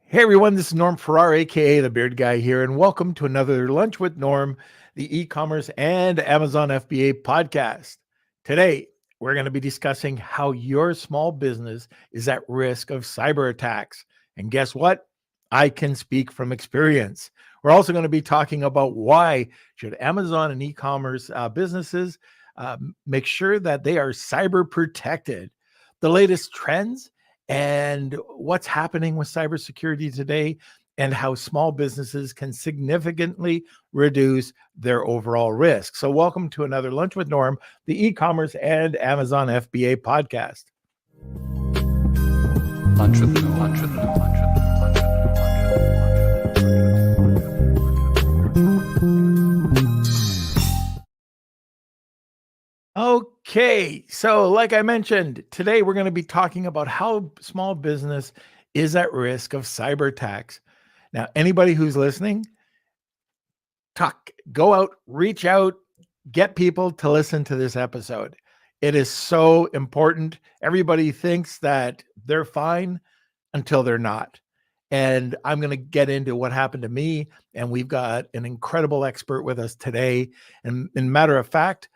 Hey everyone, this is Norm Farrar, aka the Beard Guy here, and welcome to another Lunch with Norm, the e-commerce and Amazon FBA podcast. Today, we're going to be discussing how your small business is at risk of cyber attacks. And guess what? I can speak from experience. We're also going to be talking about why should Amazon and e-commerce businesses make sure that they are cyber protected, the latest trends, and what's happening with cybersecurity today, and how small businesses can significantly reduce their overall risk. So, welcome to another Lunch with Norm, the e-commerce and Amazon FBA podcast. Lunch with Norm. Lunch with Norm. Lunch with Norm. Lunch Okay, so like I mentioned, today we're going to be talking about how small business is at risk of cyber attacks. Now, anybody who's listening, go out, reach out, get people to listen to this episode. It is so important. Everybody thinks that they're fine until they're not. And I'm going to get into what happened to me. And we've got an incredible expert with us today. And in matter of fact,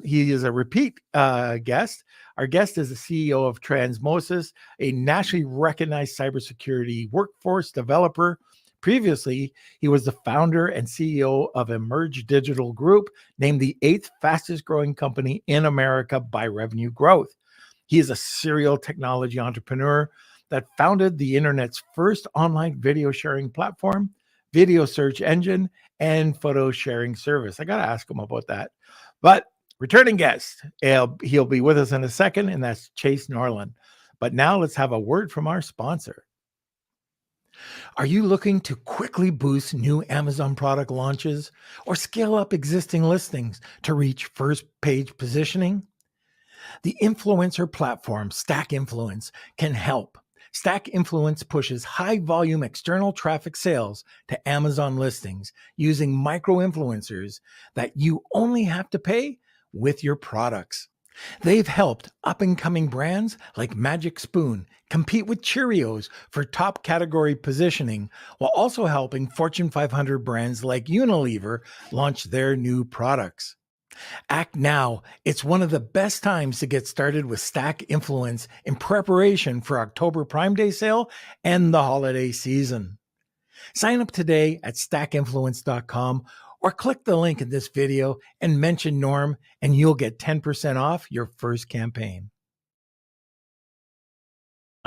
he is a repeat guest. Our guest is the CEO of Transmosis, a nationally recognized cybersecurity workforce developer. Previously, he was the founder and CEO of Emerge Digital Group, named the 8th fastest growing company in America by revenue growth. He is a serial technology entrepreneur that founded the internet's first online video sharing platform, video search engine, and photo sharing service. I got to ask him about that. But returning guest, he'll be with us in a second, and that's Chase Norlin. But now let's have a word from our sponsor. Are you looking to quickly boost new Amazon product launches or scale up existing listings to reach first page positioning? The influencer platform Stack Influence can help. Stack Influence pushes high volume external traffic sales to Amazon listings using micro influencers that you only have to pay with your products. They've helped up and coming brands like Magic Spoon compete with Cheerios for top category positioning, while also helping Fortune 500 brands like Unilever launch their new products. Act now. It's one of the best times to get started with Stack Influence in preparation for October Prime Day sale and the holiday season. Sign up today at stackinfluence.com or click the link in this video and mention Norm, and you'll get 10% off your first campaign.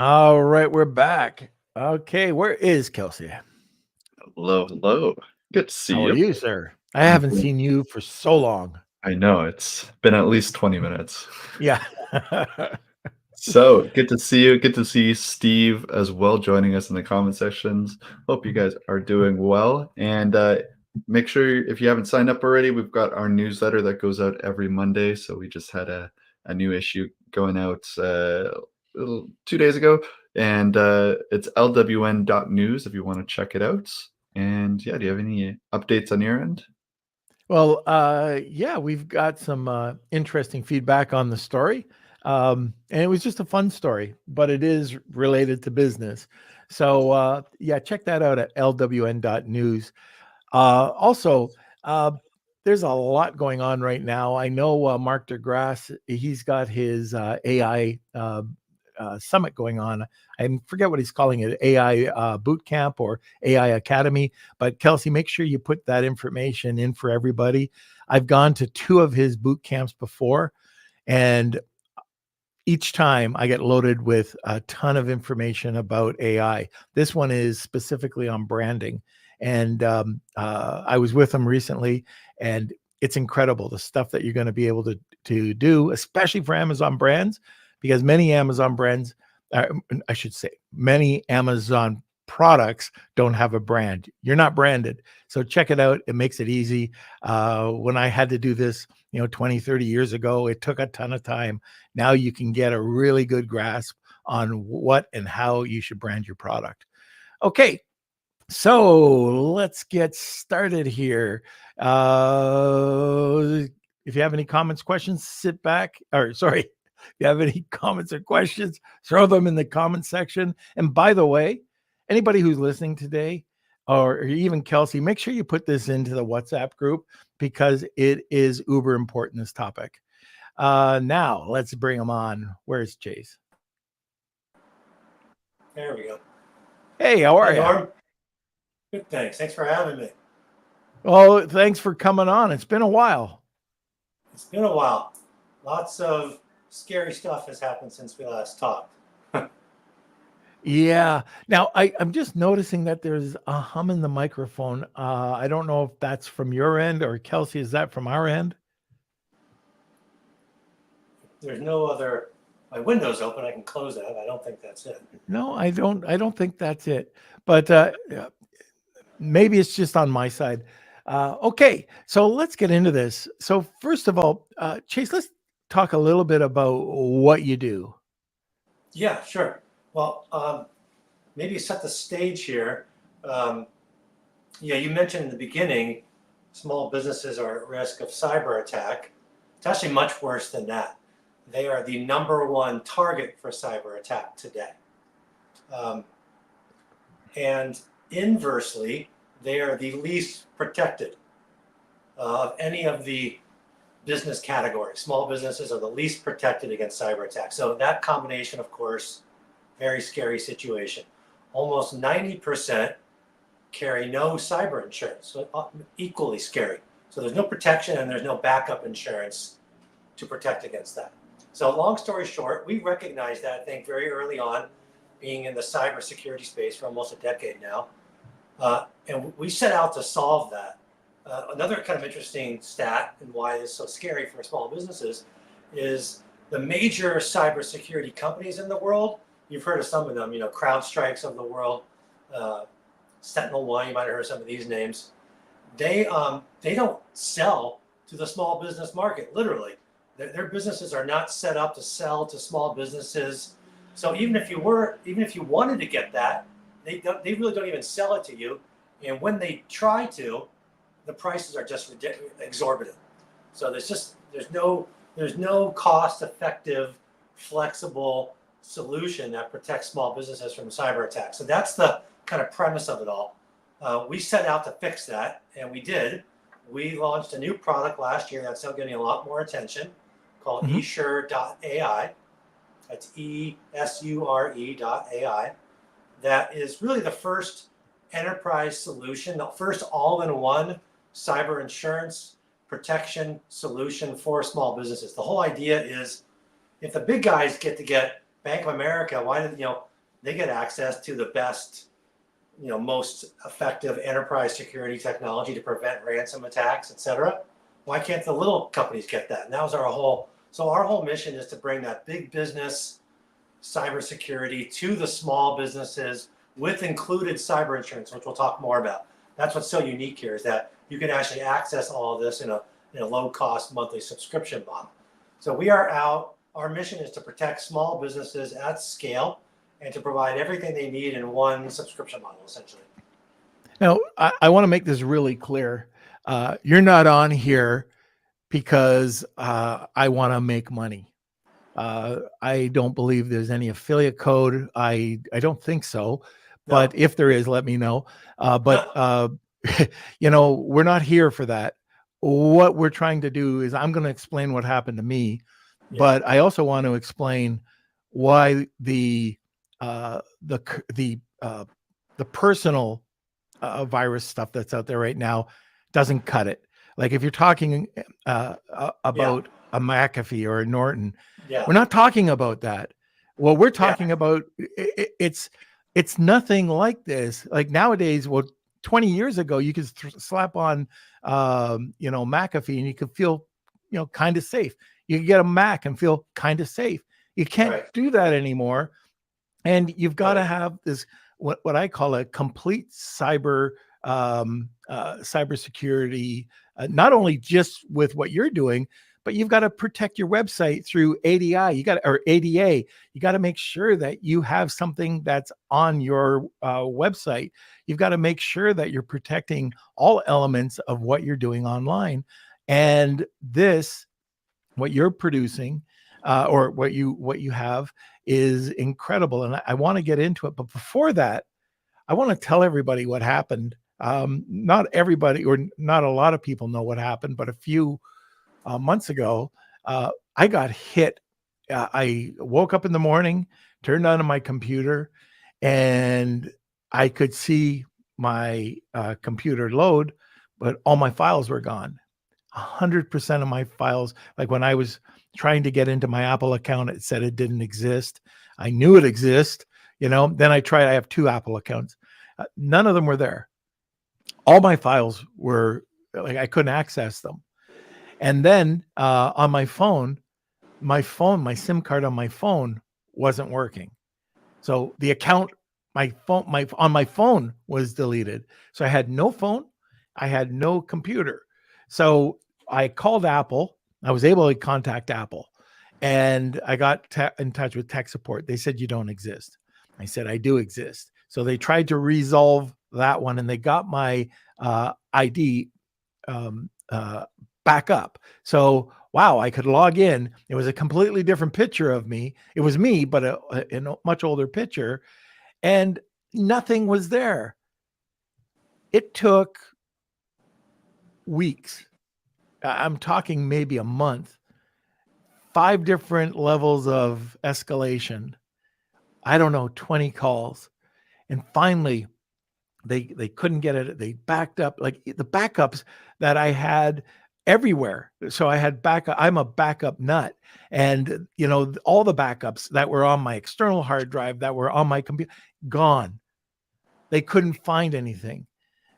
All right, we're back. Okay, where is Kelsey? Hello, hello. Good to see How you. are you, sir? I haven't seen you for so long. I know, it's been at least 20 minutes. Yeah. So, good to see you. Good to see Steve as well joining us in the comment sections. Hope you guys are doing well. And make sure, if you haven't signed up already, we've got our newsletter that goes out every Monday. So we just had a new issue going out 2 days ago. And it's lwn.news if you want to check it out. And yeah, do you have any updates on your end? Well, yeah, we've got some interesting feedback on the story. And it was just a fun story, but it is related to business. So, yeah, check that out at lwn.news. Also, there's a lot going on right now. I know Mark DeGrasse, he's got his AI summit going on. I forget what he's calling it, AI boot camp or AI Academy. But Kelsey, make sure you put that information in for everybody. I've gone to 2 of his boot camps before, and each time I get loaded with a ton of information about AI. This one is specifically on branding. And I was with him recently, and it's incredible the stuff that you're going to be able to do, especially for Amazon brands, because many Amazon brands, I should say, many Amazon products don't have a brand. You're not branded. So check it out. It makes it easy. When I had to do this, 20, 30 years ago, it took a ton of time. Now you can get a really good grasp on what and how you should brand your product. Okay, so let's get started here. If you have any comments, questions, sit back. If you have any comments or questions, throw them in the comment section. And by the way, anybody who's listening today, or even Kelsey, make sure you put this into the WhatsApp group because it is uber important, this topic. Now let's bring them on. Where's Chase? There we go. Hey, how are you? Norm. Good, thanks. Thanks for having me. Well, thanks for coming on. It's been a while. It's been a while. Lots of scary stuff has happened since we last talked. Yeah. Now I'm just noticing that there's a hum in the microphone. I don't know if that's from your end or Kelsey. Is that from our end? There's no other. My window's open. I can close that. I don't think that's it. No, I don't think that's it. But maybe it's just on my side. Okay, so let's get into this. So first of all, Chase, let's talk a little bit about what you do. Yeah, sure. Well, maybe set the stage here. Yeah, you mentioned in the beginning, small businesses are at risk of cyber attack. It's actually much worse than that. They are the number one target for cyber attack today. And inversely, they are the least protected of any of the business categories. Small businesses are the least protected against cyber attacks. So that combination, of course, very scary situation. Almost 90% carry no cyber insurance, so equally scary. So there's no protection and there's no backup insurance to protect against that. So long story short, we recognized that, I think, very early on, being in the cybersecurity space for almost a decade now. And we set out to solve that. Another kind of interesting stat and why it's so scary for small businesses is the major cybersecurity companies in the world. You've heard of some of them, CrowdStrike's of the world, SentinelOne, you might have heard of some of these names. They don't sell to the small business market, literally. Their businesses are not set up to sell to small businesses. So even if you wanted to get that, they really don't even sell it to you. And when they try to, the prices are just exorbitant. So there's no cost-effective, flexible solution that protects small businesses from cyber attacks. So that's the kind of premise of it all. We set out to fix that, and we did. We launched a new product last year that's now getting a lot more attention, called eSure.AI. That's eSure.AI. That is really the first enterprise solution, the first all-in-one cyber insurance protection solution for small businesses. The whole idea is, if the big guys get Bank of America, why did they get access to the best, most effective enterprise security technology to prevent ransom attacks, et cetera? Why can't the little companies get that? And that was our whole mission, is to bring that big business cybersecurity to the small businesses with included cyber insurance, which we'll talk more about. That's what's so unique here, is that you can actually access all of this in a low-cost monthly subscription model. So we are out. Our mission is to protect small businesses at scale and to provide everything they need in one subscription model, essentially. Now, I want to make this really clear. You're not on here because I want to make money. I don't believe there's any affiliate code. I don't think so. But if there is, let me know. We're not here for that. What we're trying to do is, I'm going to explain what happened to me, but I also want to explain why the personal virus stuff that's out there right now doesn't cut it. Like if you're talking about a McAfee or a Norton, we're not talking about that. What we're talking about, it's nothing like this. Like nowadays, 20 years ago, you could slap on, McAfee and you could feel, kind of safe. You could get a Mac and feel kind of safe. You can't do that anymore. And you've got to have this, what I call a complete cybersecurity, not only just with what you're doing, but you've got to protect your website through ADA. You got to make sure that you have something that's on your website. You've got to make sure that you're protecting all elements of what you're doing online. And what you're producing, or what you have, is incredible. And I want to get into it. But before that, I want to tell everybody what happened. Not everybody, or not a lot of people know what happened, but a few months ago, I got hit. I woke up in the morning, turned on my computer, and I could see my computer load, but all my files were gone. 100% of my files, like when I was trying to get into my Apple account, it said it didn't exist. I knew it existed, then I have 2 Apple accounts. None of them were there. All my files were like, I couldn't access them. And then on my phone, my SIM card on my phone wasn't working. So the account, on my phone was deleted. So I had no phone, I had no computer. So I called Apple. I was able to contact Apple, and I got in touch with tech support. They said, you don't exist. I said, I do exist. So they tried to resolve that one, and they got my ID back up. So, wow, I could log in. It was a completely different picture of me. It was me, but a much older picture, and nothing was there. It took weeks. I'm talking maybe a month, 5 different levels of escalation. I don't know, 20 calls. And finally, they couldn't get it. They backed up, like the backups that I had everywhere. So I had backup. I'm a backup nut. And, all the backups that were on my external hard drive, that were on my computer, gone. They couldn't find anything.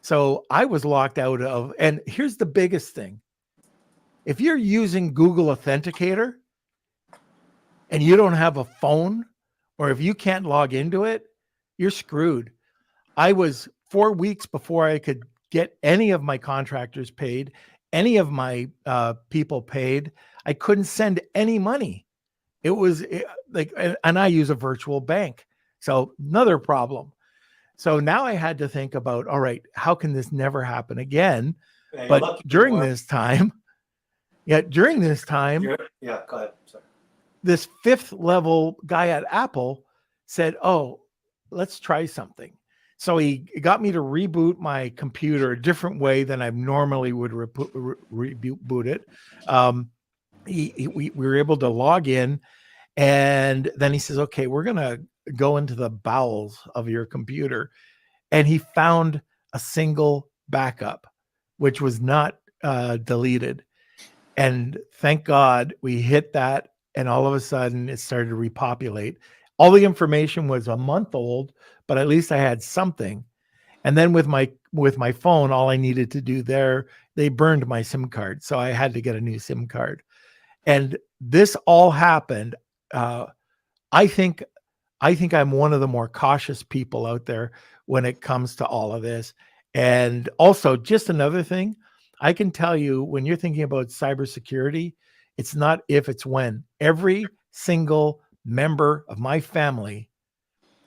So I was locked out of, and here's the biggest thing. If you're using Google Authenticator and you don't have a phone, or if you can't log into it, you're screwed. I was 4 weeks before I could get any of my contractors paid, any of my people paid. I couldn't send any money. It was like, and I use a virtual bank. So another problem. So now I had to think about, all right, how can this never happen again? Yeah, But during this time, yeah, go ahead. Sorry. This 5th level guy at Apple said, oh, let's try something. So he got me to reboot my computer a different way than I normally would reboot it. We were able to log in, and then he says, okay, we're going to go into the bowels of your computer. And he found a single backup, which was not deleted. And thank God we hit that. And all of a sudden it started to repopulate. All the information was a month old, but at least I had something. And then with my phone, all I needed to do there, they burned my SIM card. So I had to get a new SIM card. And this all happened. I think I'm one of the more cautious people out there when it comes to all of this. And also, just another thing, I can tell you, when you're thinking about cybersecurity, it's not if, it's when. Every single member of my family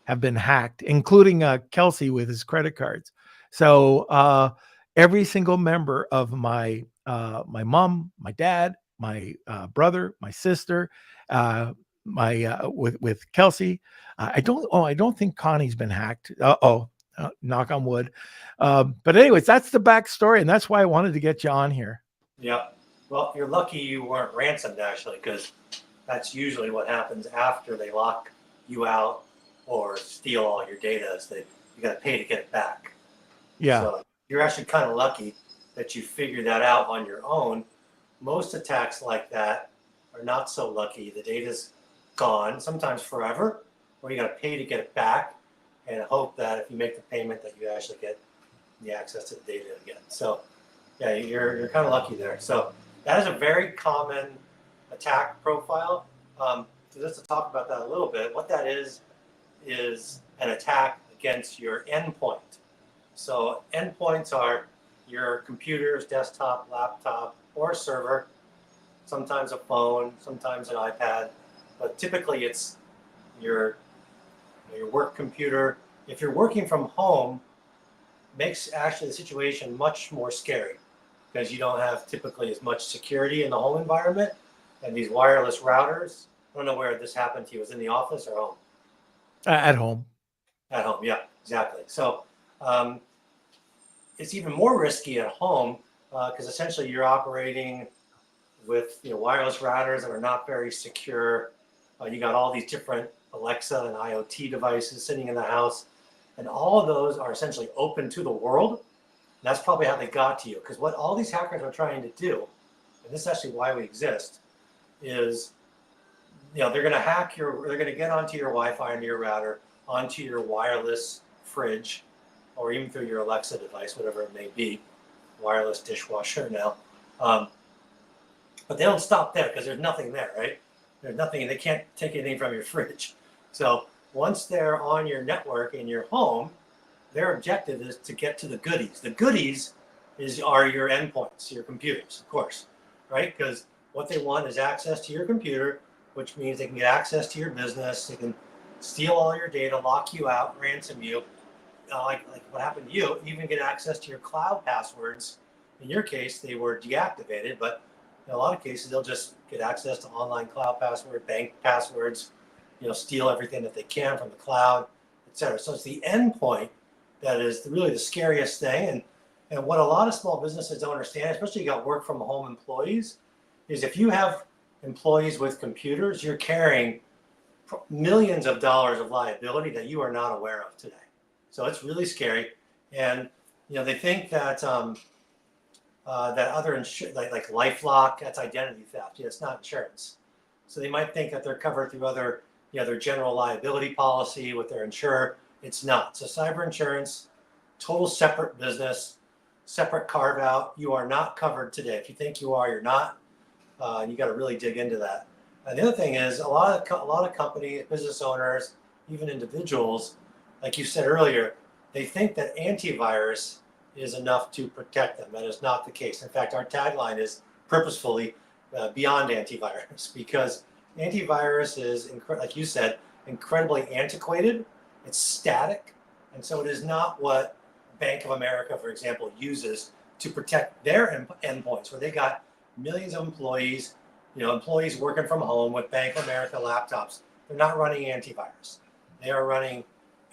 have been hacked, including Kelsey with his credit cards. So every single member of my mom, my dad, my brother, my sister, with Kelsey. I don't think Connie's been hacked. Knock on wood. But anyways, that's the backstory, and that's why I wanted to get you on here. Yeah. Well, you're lucky you weren't ransomed, actually, because that's usually what happens after they lock you out or steal all your data, is that you got to pay to get it back. Yeah. So you're actually kind of lucky that you figured that out on your own. Most attacks like that are not so lucky. The data's gone, sometimes forever, or you got to pay to get it back and hope that if you make the payment that you actually get the access to the data again. So yeah, you're kind of lucky there. So that is a very common attack profile. So just to talk about that a little bit, what that is an attack against your endpoint. So endpoints are your computers, desktop, laptop, or server, sometimes a phone, sometimes an iPad, but typically it's your work computer. If you're working from home, makes actually the situation much more scary, because you don't have typically as much security in the home environment, and these wireless routers. I don't know where this happened to you. Was it in the office or home? At home. At home, yeah. Exactly. So it's even more risky at home because essentially you're operating with wireless routers that are not very secure. You got all these different Alexa and IoT devices sitting in the house, and all of those are essentially open to the world. And that's probably how they got to you, because what all these hackers are trying to do, and this is actually why we exist, is they're going to they're going to get onto your Wi-Fi, onto your router, onto your wireless fridge, or even through your Alexa device, whatever it may be, wireless dishwasher now. But they don't stop there because there's nothing there, right? There's nothing, they can't take anything from your fridge. So once they're on your network in your home, their objective is to get to the goodies. The goodies are your endpoints, your computers, of course, right? Because what they want is access to your computer, which means they can get access to your business. They can steal all your data, lock you out, ransom you. Like what happened to you, even get access to your cloud passwords. In your case, they were deactivated, but in a lot of cases, they'll just get access to online cloud password, bank passwords, steal everything that they can from the cloud, et cetera. So it's the endpoint that is really the scariest thing. And what a lot of small businesses don't understand, especially you got work from home employees, is if you have employees with computers, you're carrying millions of dollars of liability that you are not aware of today. So it's really scary. And they think that that other like LifeLock, that's identity theft. It's not insurance. So they might think that they're covered through other, their general liability policy with their insurer. It's not. So cyber insurance, total separate business, separate carve out. You are not covered today. If you think you are, you're not. You got to really dig into that. And the other thing is a lot of companies, business owners, even individuals, like you said earlier, they think that antivirus is enough to protect them. That is not the case. In fact, our tagline is purposefully beyond antivirus, because antivirus is, like you said, incredibly antiquated. It's static. And so it is not what Bank of America, for example, uses to protect their endpoints, where they got millions of employees, employees working from home with Bank of America laptops. They're not running antivirus. They are running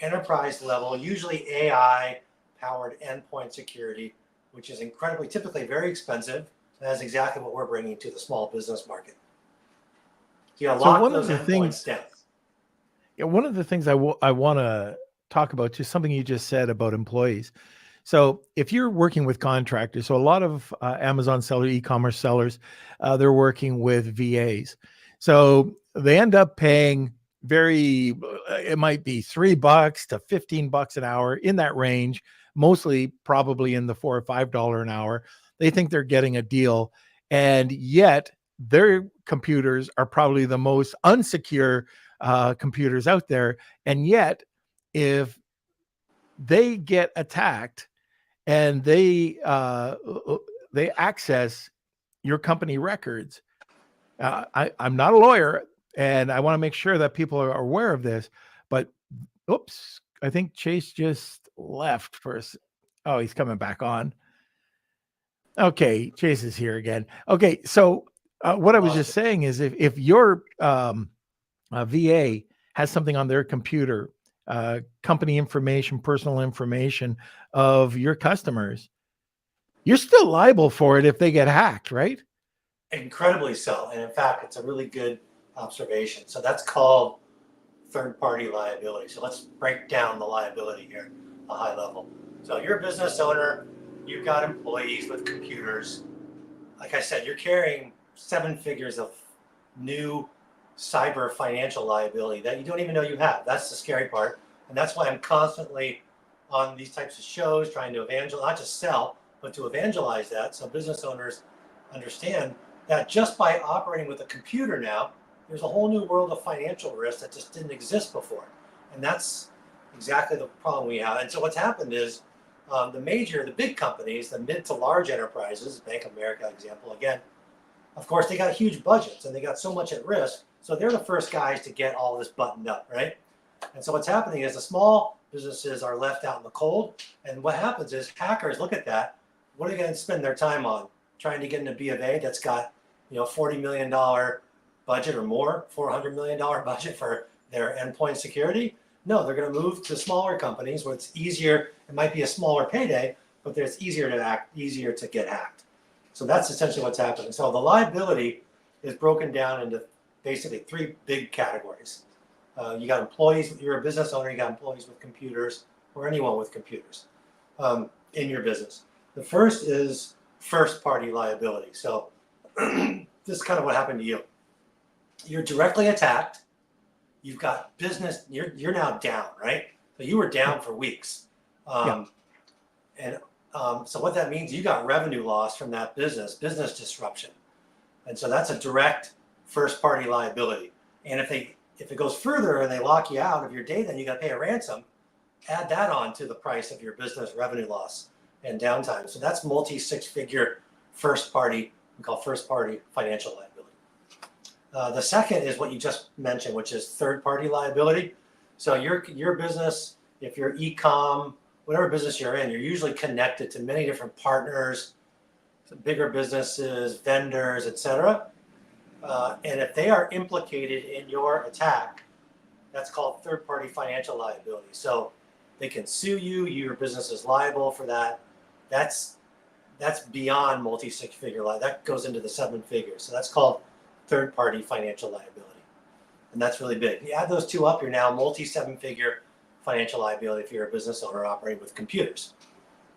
enterprise level, usually AI powered endpoint security, which is typically very expensive. And that's exactly what we're bringing to the small business market. You gotta lock those endpoints down. Yeah, one of the things I want to talk about, just something you just said about employees. So if you're working with contractors, so a lot of Amazon sellers, e-commerce sellers, they're working with VAs. So they end up paying it might be $3 to $15 an hour, in that range, mostly probably in the $4 or $5 an hour. They think they're getting a deal, and yet their computers are probably the most unsecure computers out there. And yet, if they get attacked and they access your company records, I'm not a lawyer, and I want to make sure that people are aware of this. But oops, I think Chase just left for us. Oh, he's coming back on. Okay, Chase is here again. Okay, so what I was just saying is, if your VA has something on their computer, company information, personal information of your customers, you're still liable for it if they get hacked, right? Incredibly so. And in fact, it's a really good observation. So that's called third-party liability. So let's break down the liability here, a high level. So you're a business owner, you've got employees with computers. Like I said, you're carrying 7 figures of new cyber financial liability that you don't even know you have. That's the scary part. And that's why I'm constantly on these types of shows trying to evangelize, not just sell, but to evangelize that, so business owners understand that just by operating with a computer now, there's a whole new world of financial risk that just didn't exist before. And that's exactly the problem we have. And so what's happened is the big companies, the mid to large enterprises, Bank of America example again, of course, they got huge budgets and they got so much at risk. So they're the first guys to get all this buttoned up, right? And so what's happening is the small businesses are left out in the cold. And what happens is hackers look at that. What are they going to spend their time on? Trying to get into B of A that's got, $40 million budget or more, $400 million budget for their endpoint security. No, they're going to move to smaller companies where it's easier. It might be a smaller payday, but it's easier to get hacked. So that's essentially what's happening. So the liability is broken down into basically three big categories. You got employees. You're a business owner. You got employees with computers, or anyone with computers in your business. The first is first-party liability. So this is kind of what happened to you. You're directly attacked. You've got business. You're now down, right? So you were down for weeks, and so what that means, you got revenue loss from that business disruption, and so that's a direct first-party liability. And if it goes further and they lock you out of your data and you got to pay a ransom, add that on to the price of your business revenue loss and downtime. So that's multi-six-figure first-party. We call first-party financial liability. The second is what you just mentioned, which is third-party liability. So your business, if you're Ecom, whatever business you're in, you're usually connected to many different partners, bigger businesses, vendors, etc. And if they are implicated in your attack, that's called third-party financial liability. So they can sue you. Your business is liable for that. That's beyond multi-six-figure liability. That goes into the seven figures. So that's called third-party financial liability, and that's really big. You add those two up, you're now multi-seven-figure financial liability if you're a business owner operating with computers.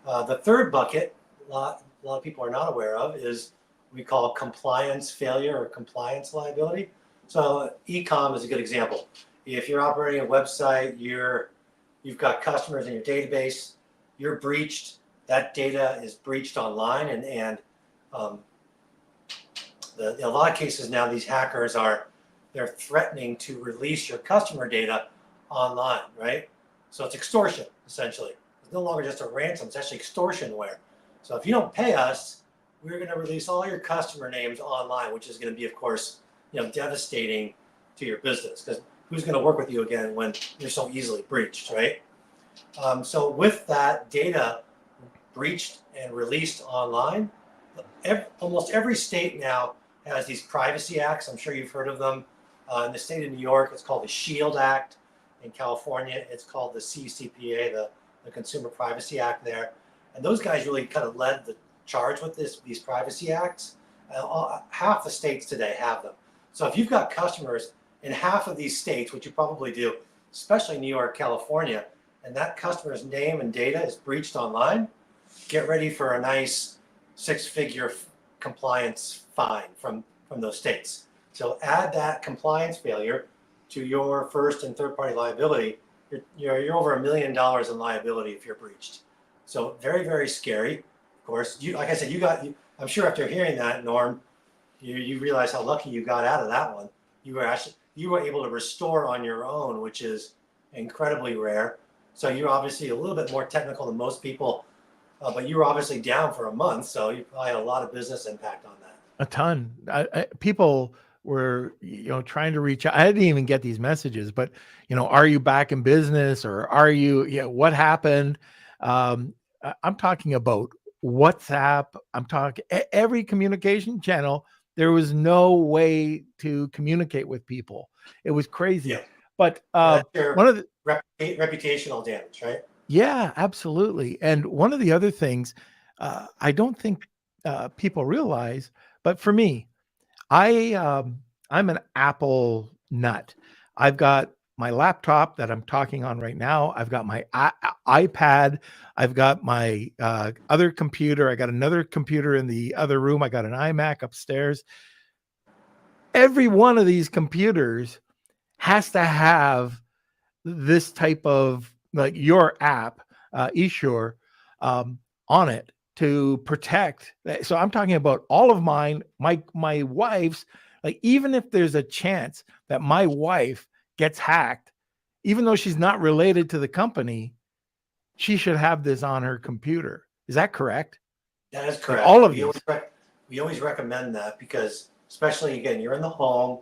The third bucket, a lot of people are not aware of, is we call compliance failure or compliance liability. So Ecom is a good example. If you're operating a website, you've got customers in your database, you're breached, that data is breached online, and in a lot of cases now, these hackers they're threatening to release your customer data online, right? So it's extortion, essentially. It's no longer just a ransom, it's actually extortionware. So if you don't pay us, we're going to release all your customer names online, which is going to be, of course, devastating to your business, because who's going to work with you again when you're so easily breached, right? So with that data breached and released online, almost every state now has these privacy acts. I'm sure you've heard of them. In the state of New York, it's called the SHIELD Act. In California, it's called the CCPA, the Consumer Privacy Act there. And those guys really kind of led the charge with these privacy acts. Half the states today have them. So if you've got customers in half of these states, which you probably do, especially New York, California, and that customer's name and data is breached online, get ready for a nice six-figure compliance fine from those states. So add that compliance failure to your first and third-party liability. You're over $1 million in liability if you're breached. So very, very scary. Of course, like I said, I'm sure after hearing that, Norm, you realize how lucky you got out of that one. You were able to restore on your own, which is incredibly rare. So you're obviously a little bit more technical than most people. But you were obviously down for a month, so you probably had a lot of business impact on that. A ton. People were, trying to reach out. I didn't even get these messages, but, are you back in business, or are you, what happened? I'm talking about WhatsApp. I'm talking every communication channel. There was no way to communicate with people. It was crazy. Yeah. But one of the reputational damage, right? Yeah, absolutely. And one of the other things I don't think people realize, but for me, I'm an Apple nut. I've got my laptop that I'm talking on right now. I've got my iPad. I've got my other computer. I got another computer in the other room. I got an iMac upstairs. Every one of these computers has to have this type of, like, your app, eSure, on it to protect. So I'm talking about all of mine, my wife's. Like, even if there's a chance that my wife gets hacked, even though she's not related to the company, she should have this on her computer. Is that correct? That is correct. Like, all of these. We always recommend that, because especially, again, you're in the home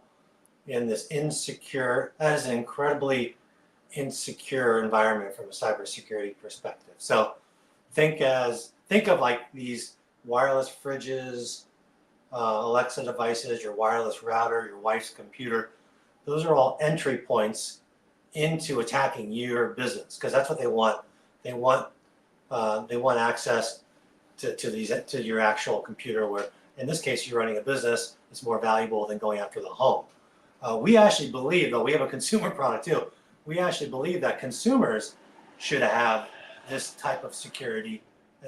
in this insecure, that is an incredibly insecure environment from a cybersecurity perspective. So think of like these wireless fridges, Alexa devices, your wireless router, your wife's computer. Those are all entry points into attacking your business, because that's what they want. They want access to your actual computer, where in this case you're running a business. It's more valuable than going after the home. We actually believe, though we have a consumer product too, we actually believe that consumers should have this type of security,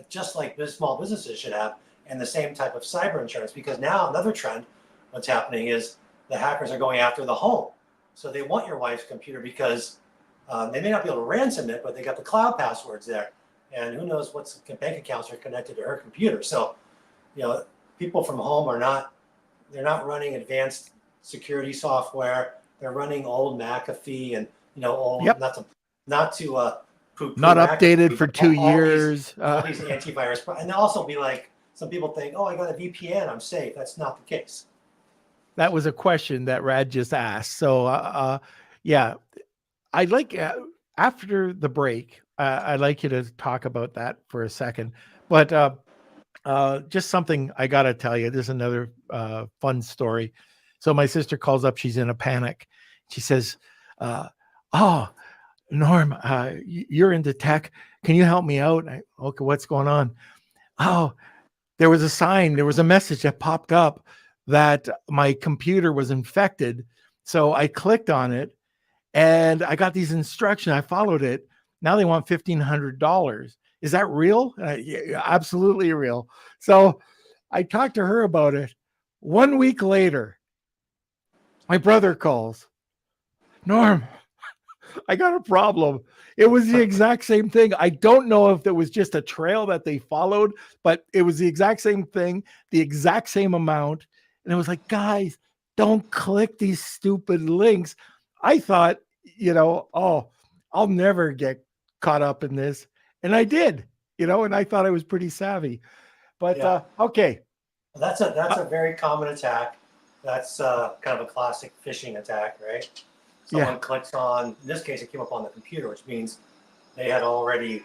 just like small businesses should have, and the same type of cyber insurance. Because now another trend, what's happening is the hackers are going after the home. So they want your wife's computer because they may not be able to ransom it, but they got the cloud passwords there. And who knows what bank accounts are connected to her computer. So, people from home they're not running advanced security software. They're running old McAfee and, old, Yep. not to poo-poo Not McAfee, updated for but 2 years. all these antivirus, and also be like, some people think, oh, I got a VPN, I'm safe. That's not the case. That was a question that Rad just asked. So, yeah, I'd like, after the break, I'd like you to talk about that for a second. But just something I got to tell you. There's another fun story. So my sister calls up. She's in a panic. She says, oh, Norm, you're into tech. Can you help me out? Okay, what's going on? Oh, there was a sign. There was a message that popped up that my computer was infected. So I clicked on it and I got these instructions. I followed it. Now they want $1,500. Is that real? Yeah, absolutely real. So I talked to her about it. 1 week later, my brother calls. Norm, I got a problem. It was the exact same thing. I don't know if it was just a trail that they followed, but it was the exact same thing, the exact same amount. And it was like, guys, don't click these stupid links. I thought, oh, I'll never get caught up in this. And I did, and I thought I was pretty savvy. But Yeah. Okay. That's a very common attack. That's kind of a classic phishing attack, right? Someone clicks on, in this case, it came up on the computer, which means they had already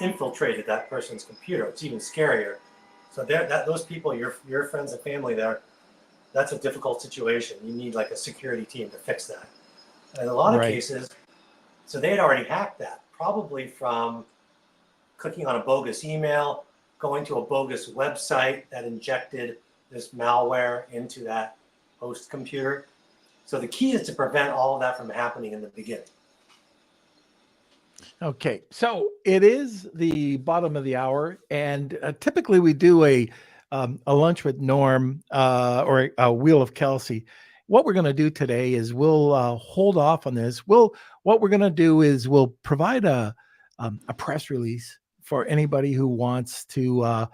infiltrated that person's computer. It's even scarier. So those people, your friends and family there, that's a difficult situation. You need like a security team to fix that. And in a lot of cases, so they had already hacked that, probably from clicking on a bogus email, going to a bogus website that injected this malware into that host computer. So the key is to prevent all of that from happening in the beginning. Okay, so it is the bottom of the hour, and typically we do a lunch with Norm or a Wheel of Kelsey. What we're going to do today is we'll hold off on this. What we're going to do is we'll provide a press release for anybody who wants to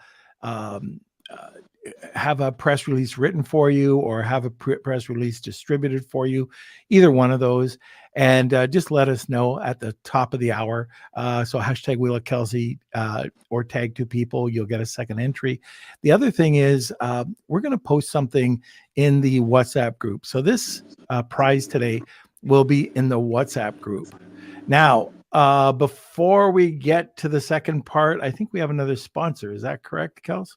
have a press release written for you or have a press release distributed for you, either one of those. And just let us know at the top of the hour. So hashtag Wheel of Kelsey or tag 2 people, you'll get a second entry. The other thing is we're going to post something in the WhatsApp group. So this prize today will be in the WhatsApp group. Now, before we get to the second part, I think we have another sponsor. Is that correct, Kels?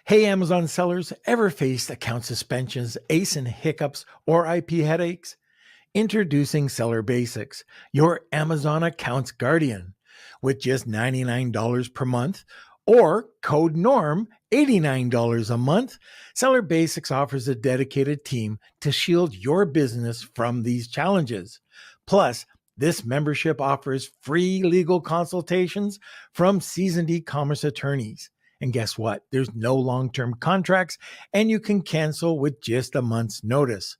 Hey, Amazon sellers, ever faced account suspensions, ACE hiccups, or IP headaches? Introducing Seller Basics, your Amazon accounts guardian. With just $99 per month or code NORM, $89 a month, Seller Basics offers a dedicated team to shield your business from these challenges. Plus, this membership offers free legal consultations from seasoned e-commerce attorneys. And guess what? There's no long-term contracts, and you can cancel with just a month's notice.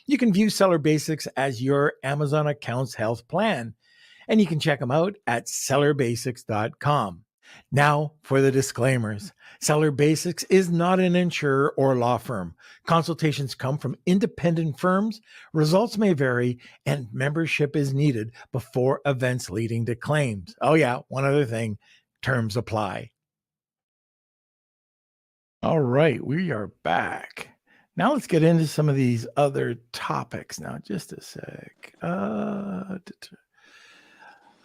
You can view Seller Basics as your Amazon account's health plan, and you can check them out at sellerbasics.com. Now for the disclaimers. Seller Basics is not an insurer or law firm. Consultations come from independent firms, results may vary, and membership is needed before events leading to claims. Oh yeah, one other thing, terms apply. All right, we are back. Now let's get into some of these other topics. Now, just a sec. I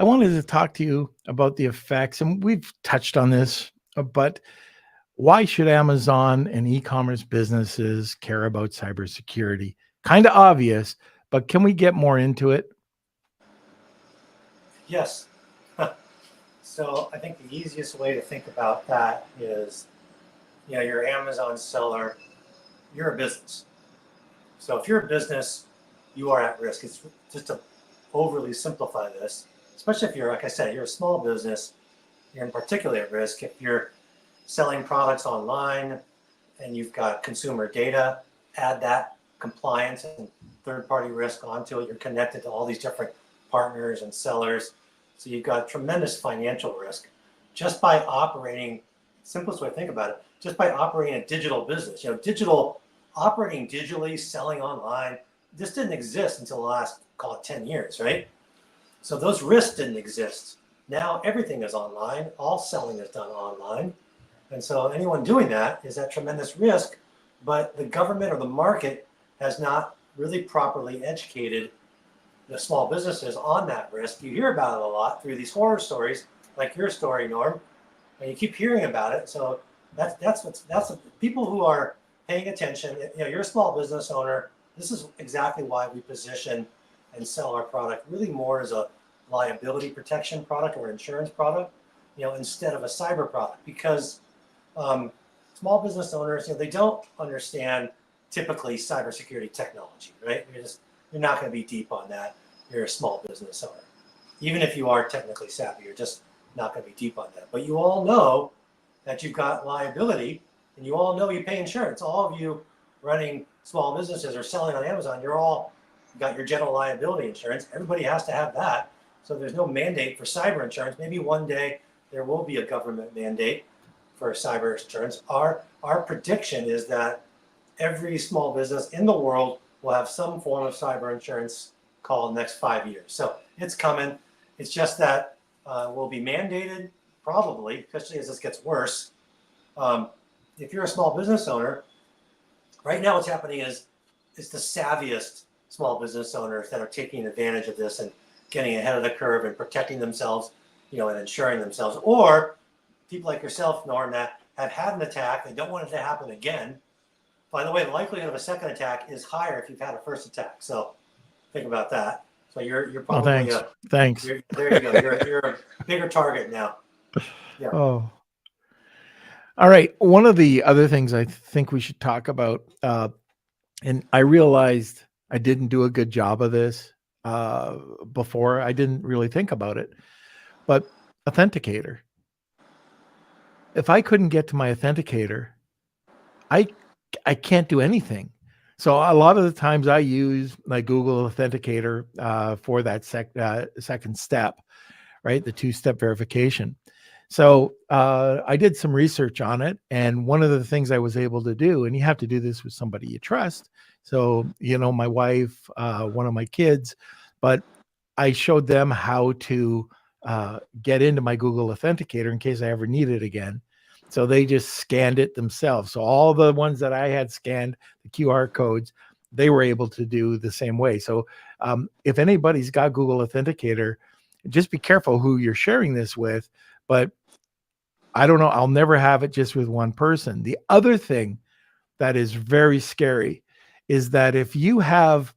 wanted to talk to you about the effects, and we've touched on this, but why should Amazon and e-commerce businesses care about cybersecurity? Kind of obvious, but can we get more into it? Yes. So I think the easiest way to think about that is, you're an Amazon seller, you're a business. So if you're a business, you are at risk. It's just to overly simplify this, especially if you're, like I said, you're a small business, you're in particularly at risk if you're selling products online and you've got consumer data, add that compliance and third-party risk onto it. You're connected to all these different partners and sellers. So you've got tremendous financial risk just by operating, simplest way to think about it, just by operating a digital business. Operating digitally, selling online, this didn't exist until the last, call it 10 years, right? So those risks didn't exist. Now everything is online, all selling is done online. And so anyone doing that is at tremendous risk, but the government or the market has not really properly educated the small businesses on that risk. You hear about it a lot through these horror stories, like your story, Norm, and you keep hearing about it. So that's people who are paying attention. You're a small business owner. This is exactly why we position and sell our product really more as a liability protection product or insurance product, instead of a cyber product, because small business owners, they don't understand typically cybersecurity technology, right? You're not going to be deep on that. You're a small business owner. Even if you are technically savvy, you're just not going to be deep on that. But you all know that you've got liability, and you all know you pay insurance. All of you running small businesses or selling on Amazon, you got your general liability insurance. Everybody has to have that. So there's no mandate for cyber insurance. Maybe one day there will be a government mandate for cyber insurance. Our prediction is that every small business in the world will have some form of cyber insurance call in the next 5 years. So it's coming. It's just that will be mandated probably, especially as this gets worse. If you're a small business owner, right now what's happening is it's the savviest small business owners that are taking advantage of this and getting ahead of the curve and protecting themselves, and insuring themselves. Or people like yourself, Norm, that have had an attack, they don't want it to happen again. By the way, the likelihood of a second attack is higher if you've had a first attack. So think about that. So you're probably thanks. There you go. You're a bigger target now. Yeah. Oh. All right. One of the other things I think we should talk about, and I realized I didn't do a good job of this before. I didn't really think about it, but authenticator. If I couldn't get to my authenticator, I can't do anything. So a lot of the times I use my Google Authenticator for that second step, right? The 2-step verification. So I did some research on it. And one of the things I was able to do, and you have to do this with somebody you trust. So, my wife, one of my kids, but I showed them how to get into my Google Authenticator in case I ever need it again. So they just scanned it themselves. So all the ones that I had scanned, the QR codes, they were able to do the same way. So if anybody's got Google Authenticator, just be careful who you're sharing this with. But I don't know, I'll never have it just with one person. The other thing that is very scary is that if you have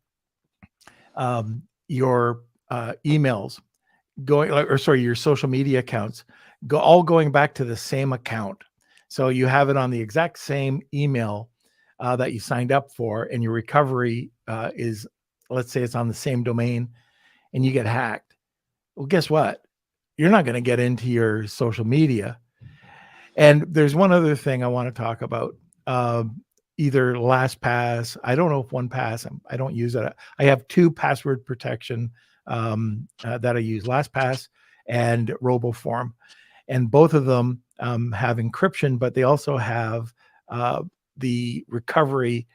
your emails your social media accounts all going back to the same account. So you have it on the exact same email that you signed up for, and your recovery is, let's say it's on the same domain, and you get hacked. Well, guess what? You're not going to get into your social media. And there's one other thing I want to talk about. Either LastPass, I don't know if OnePass, I don't use it. I have 2 password protection that I use, LastPass and RoboForm. And both of them have encryption, but they also have the recovery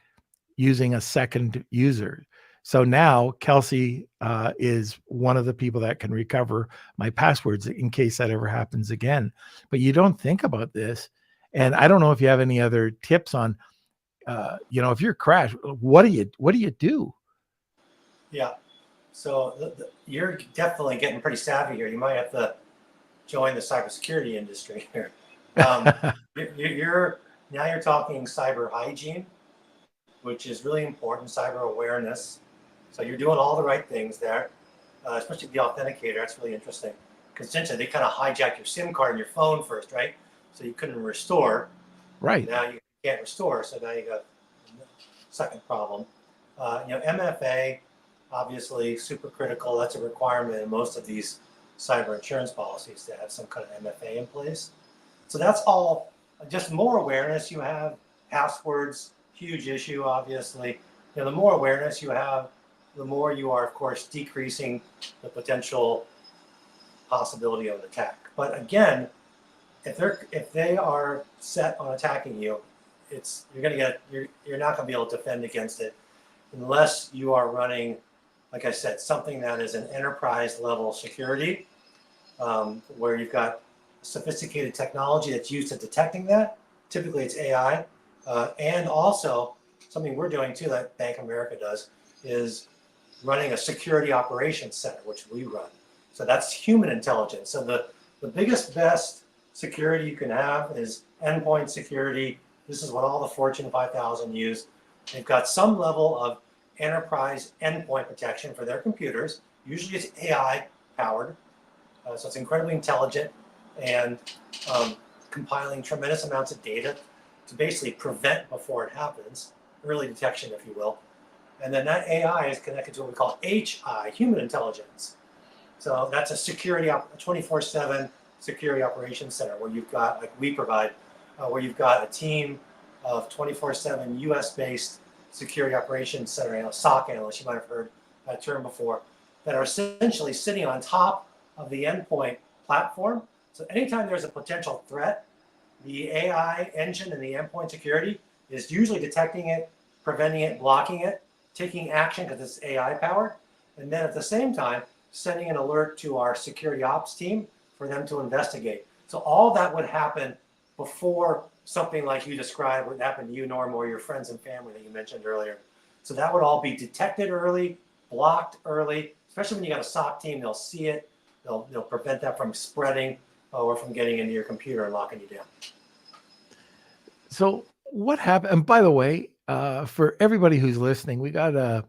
using a second user. So now Kelsey is one of the people that can recover my passwords in case that ever happens again. But you don't think about this. And I don't know if you have any other tips on, if you're crashed, what do you do? Yeah. So you're definitely getting pretty savvy here. You might have to join the cybersecurity industry here. You're talking cyber hygiene, which is really important, cyber awareness. So you're doing all the right things there, especially the authenticator. That's really interesting. Because essentially they kind of hijacked your SIM card and your phone first, right? So you couldn't restore. Right. Now you can't restore, so now you got a second problem. MFA, obviously super critical. That's a requirement in most of these cyber insurance policies to have some kind of MFA in place. So that's all just more awareness you have. Passwords, huge issue, obviously. The more awareness you have, the more you are, of course, decreasing the potential possibility of an attack. But again, if they are set on attacking you, you're not going to be able to defend against it unless you are running, like I said, something that is an enterprise level security, where you've got sophisticated technology that's used to detecting that. Typically, it's AI, and also something we're doing too, that Bank of America does, is running a security operations center, which we run. So that's human intelligence. So the biggest, best security you can have is endpoint security. This is what all the Fortune 5000 use. They've got some level of enterprise endpoint protection for their computers. Usually it's AI powered. So it's incredibly intelligent and compiling tremendous amounts of data to basically prevent before it happens, early detection, if you will. And then that AI is connected to what we call HI, human intelligence. So that's a security, a 24/7 security operations center where you've got, like we provide, where you've got a team of 24/7 US-based security operations center, SOC analysts, you might have heard that term before, that are essentially sitting on top of the endpoint platform. So anytime there's a potential threat, the AI engine and the endpoint security is usually detecting it, preventing it, blocking it, taking action because it's AI powered, and then at the same time, sending an alert to our security ops team for them to investigate. So all that would happen before something like you described would happen to you, Norm, or your friends and family that you mentioned earlier. So that would all be detected early, blocked early, especially when you got a SOC team, they'll see it, they'll prevent that from spreading or from getting into your computer and locking you down. So what happened? And by the way, for everybody who's listening, we got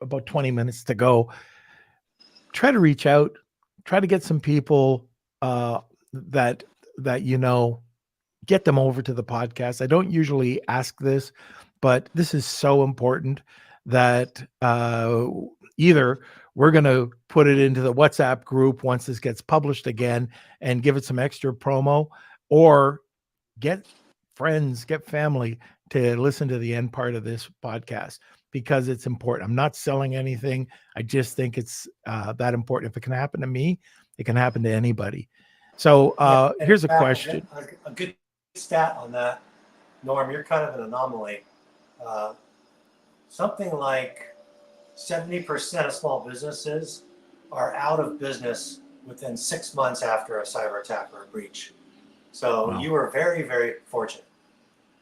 about 20 minutes to go. Try to reach out, try to get some people that get them over to the podcast. I don't usually ask this, but this is so important that either we're going to put it into the WhatsApp group once this gets published again and give it some extra promo, or get friends, get family to listen to the end part of this podcast, because it's important. I'm not selling anything. I just think it's that important. If it can happen to me, it can happen to anybody. So here's a question. A good stat on that, Norm, you're kind of an anomaly. Something like 70% of small businesses are out of business within 6 months after a cyber attack or a breach. So Wow. You were very, very fortunate.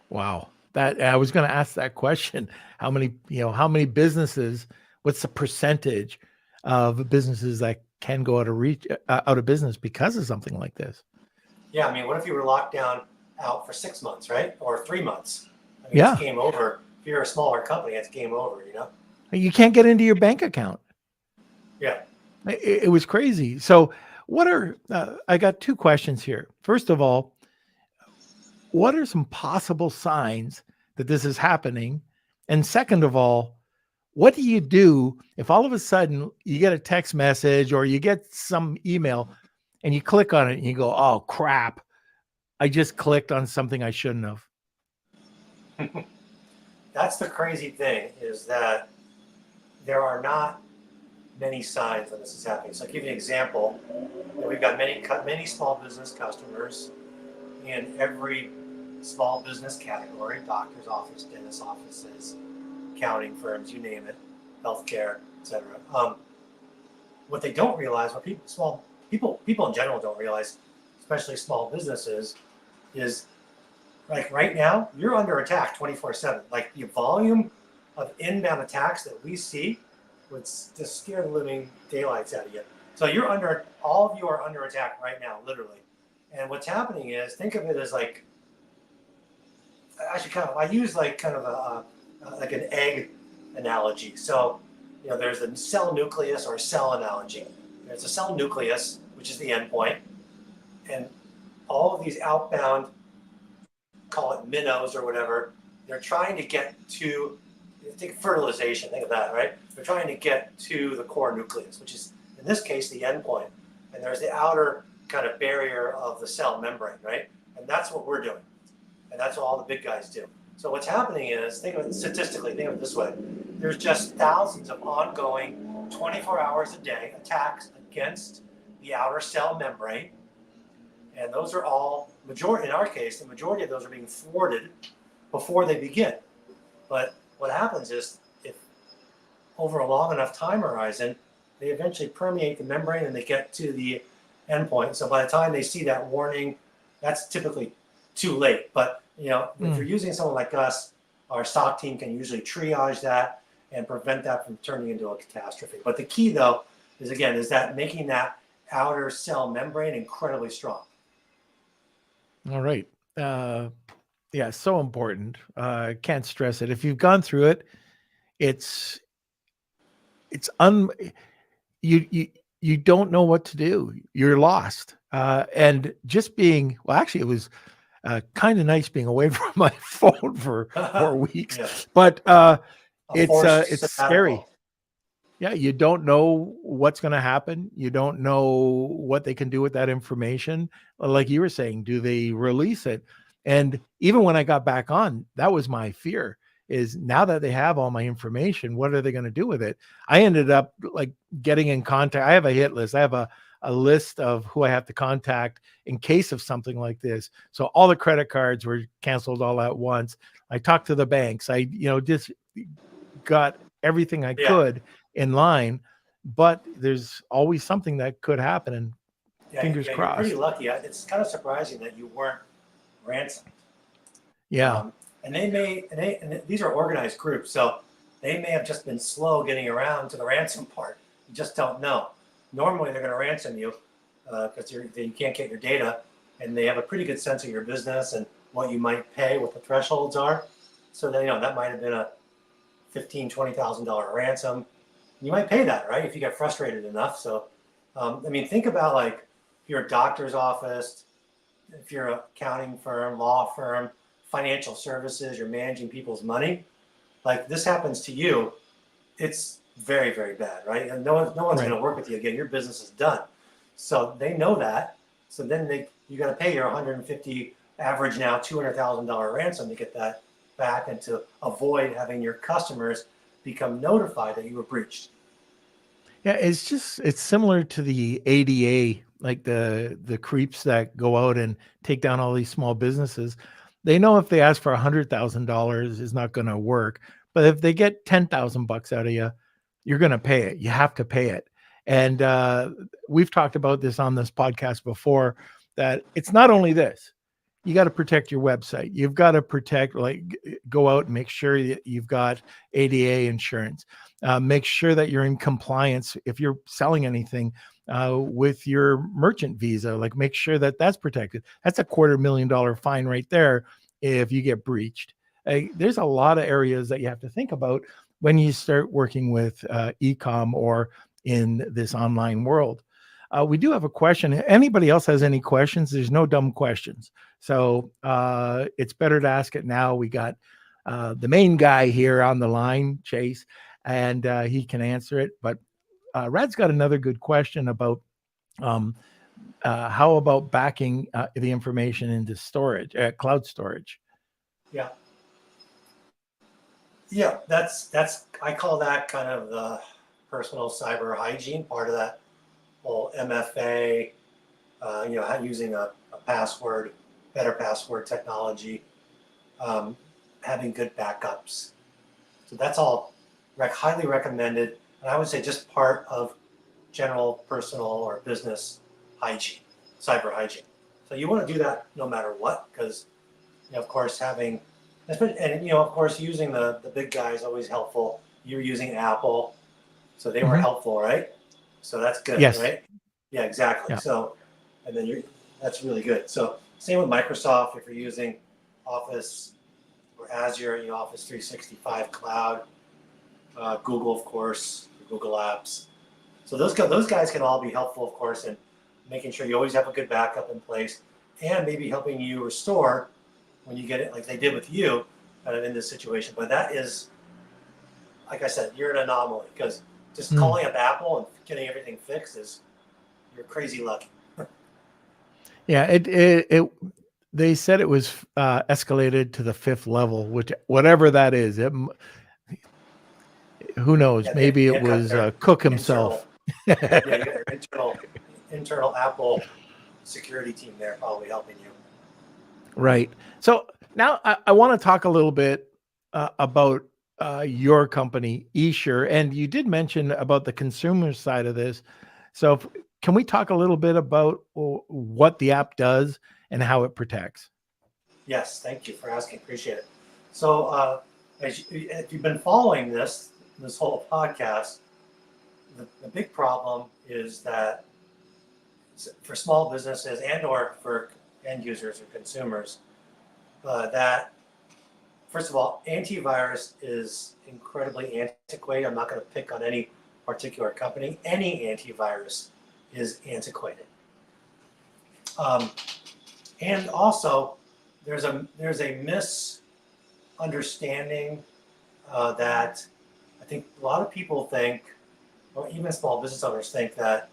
Wow. That I was going to ask that question. How many businesses, what's the percentage of businesses that can go out of business because of something like this? Yeah. I mean, what if you were locked down out for 6 months, right? Or 3 months? I mean, Yeah. It's game over. If you're a smaller company, it's game over, You can't get into your bank account. Yeah. It was crazy. So I got two questions here. First of all, what are some possible signs that this is happening? And second of all, what do you do if all of a sudden you get a text message or you get some email and you click on it and you go, oh crap, I just clicked on something I shouldn't have? That's the crazy thing, is that there are not many signs that this is happening. So I'll give you an example. We've got many small business customers in every small business category: doctor's office, dentist offices, accounting firms, you name it, healthcare, etc. What they don't realize, what people in general don't realize, especially small businesses, is like right now you're under attack 24/7. Like the volume of inbound attacks that we see would just scare the living daylights out of you. So all of you are under attack right now, literally. And what's happening is, think of it as like, I use like kind of like an egg analogy. So, there's the cell nucleus or cell analogy. There's a cell nucleus, which is the endpoint, and all of these outbound, call it minnows or whatever, they're trying to get to, think fertilization, think of that, right? They're trying to get to the core nucleus, which is, in this case, the endpoint. And there's the outer kind of barrier of the cell membrane, right? And that's what we're doing. And that's what all the big guys do. So what's happening is, think of it statistically, think of it this way. There's just thousands of ongoing, 24 hours a day attacks against the outer cell membrane. And those are all, in our case, the majority of those are being thwarted before they begin. But what happens is, if over a long enough time horizon, they eventually permeate the membrane and they get to the endpoint. So by the time they see that warning, that's typically too late. But if you're using someone like us, our SOC team can usually triage that and prevent that from turning into a catastrophe. But the key, though, is that making that outer cell membrane incredibly strong. All right. Yeah, so important. Can't stress it. If you've gone through it, you don't know what to do. You're lost. And just actually, it was kind of nice being away from my phone for 4 weeks. Yeah. But It's scary. Yeah, you don't know what's going to happen. You don't know what they can do with that information. Like you were saying, do they release it? And even when I got back on, that was my fear, is now that they have all my information, what are they going to do with it? I ended up like getting in contact. I have a hit list. I have a list of who I have to contact in case of something like this. So all the credit cards were canceled all at once. I talked to the banks. I, just got everything I could in line, but there's always something that could happen, and fingers crossed. You're pretty lucky. It's kind of surprising that you weren't ransomed. Yeah. And these are organized groups, so they may have just been slow getting around to the ransom part. You just don't know. Normally, they're going to ransom you because you can't get your data, and they have a pretty good sense of your business and what you might pay, what the thresholds are. So that might have been a $15,000, $20,000 ransom. You might pay that, right, if you get frustrated enough. So, think about, like, if you're a doctor's office, if you're an accounting firm, law firm, financial services, you're managing people's money. Like, this happens to you, it's very, very bad, right? And no one's going to work with you again. Your business is done. So they know that. So then you got to pay your $150, average now $200,000 ransom to get that back, and to avoid having your customers become notified that you were breached. Yeah, it's similar to the ADA, like the creeps that go out and take down all these small businesses. They know if they ask for $100,000 is not going to work, but if they get $10,000 out of you, you're going to pay it. You have to pay it. And we've talked about this on this podcast before, that it's not only this. You got to protect your website. You've got to go out and make sure that you've got ADA insurance. Make sure that you're in compliance if you're selling anything with your merchant visa. Like, make sure that that's protected. That's a $250,000 fine right there if you get breached. There's a lot of areas that you have to think about when you start working with Ecom or in this online world. We do have a question. Anybody else has any questions? There's no dumb questions. So it's better to ask it now. We got the main guy here on the line, Chase, and he can answer it. But Rad's got another good question about how about backing the information into storage, cloud storage? Yeah. Yeah, that's I call that kind of the personal cyber hygiene part of that whole MFA, using a password, better password technology, having good backups. So that's all highly recommended. And I would say just part of general personal or business hygiene, cyber hygiene. So you want to do that no matter what, because, of course, using the big guy is always helpful. You're using Apple, so they were helpful, right? So that's good, yes. Right? Yeah, exactly. Yeah. So, and then that's really good. So same with Microsoft, if you're using Office or Azure, Office 365 Cloud, Google, of course, Google Apps. So those guys can all be helpful, of course, in making sure you always have a good backup in place, and maybe helping you restore when you get it, like they did with you, kind of in this situation. But that is, like I said, you're an anomaly, because just calling up Apple and getting everything fixed is, you're crazy lucky. Yeah, they said it was escalated to the 5th level, which whatever that is, who knows? Yeah, Maybe they it got was their Cook himself. yeah, you got your internal Apple security team there probably helping you. Right. So now I want to talk a little bit about your company, eSure, and you did mention about the consumer side of this. So can we talk a little bit about what the app does and how it protects? Yes, thank you for asking. Appreciate it. So, if you've been following this whole podcast, the big problem is that for small businesses and or for end users or consumers, that first of all, antivirus is incredibly antiquated. I'm not going to pick on any particular company. Any antivirus is antiquated. And also, there's a misunderstanding that I think a lot of people think, or even small business owners think, that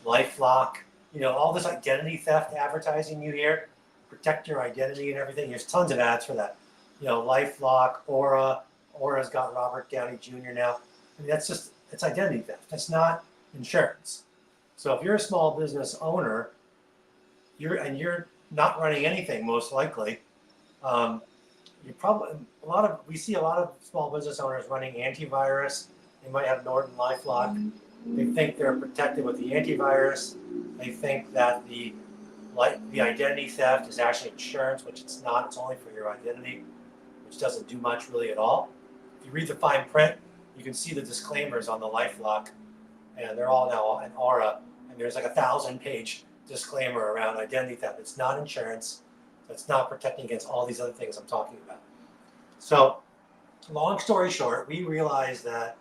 LifeLock, all this identity theft advertising you hear, protect your identity and everything. There's tons of ads for that. LifeLock, Aura's got Robert Downey Jr. now. I mean, it's identity theft. That's not insurance. So if you're a small business owner, you're not running anything, most likely. We see a lot of small business owners running antivirus. They might have Norton LifeLock. They think they're protected with the antivirus. They think that the identity theft is actually insurance, which it's not. It's only for your identity, which doesn't do much really at all. If you read the fine print, you can see the disclaimers on the LifeLock, and they're all now in Aura. And there's like a 1,000-page disclaimer around identity theft. It's not insurance. It's not protecting against all these other things I'm talking about. So, long story short, we realized that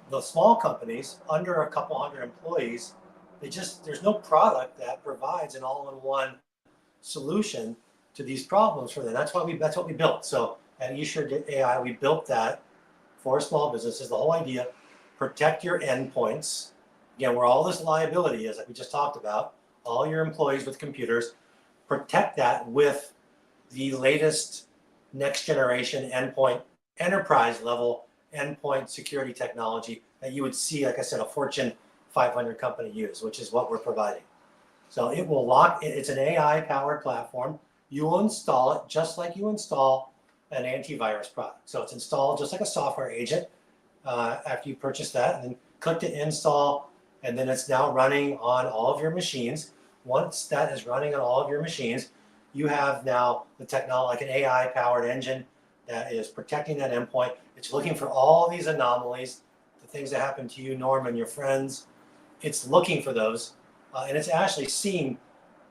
the small companies under a couple hundred employees, there's no product that provides an all-in-one solution to these problems for them. That's what we built. So at eSure.AI, we built that for small businesses. The whole idea: protect your endpoints. Again, where all this liability is, like we just talked about, all your employees with computers, protect that with the latest next generation endpoint, enterprise level endpoint security technology that you would see, like I said, a Fortune 500 company use, which is what we're providing. So it will it's an AI powered platform. You will install it just like you install an antivirus product. So it's installed just like a software agent after you purchase that, and then click to install, and then it's now running on all of your machines. Once that is running on all of your machines, you have now the technology, like an AI powered engine that is protecting that endpoint. It's looking for all these anomalies, the things that happen to you, Norm, and your friends. It's looking for those, and it's actually seeing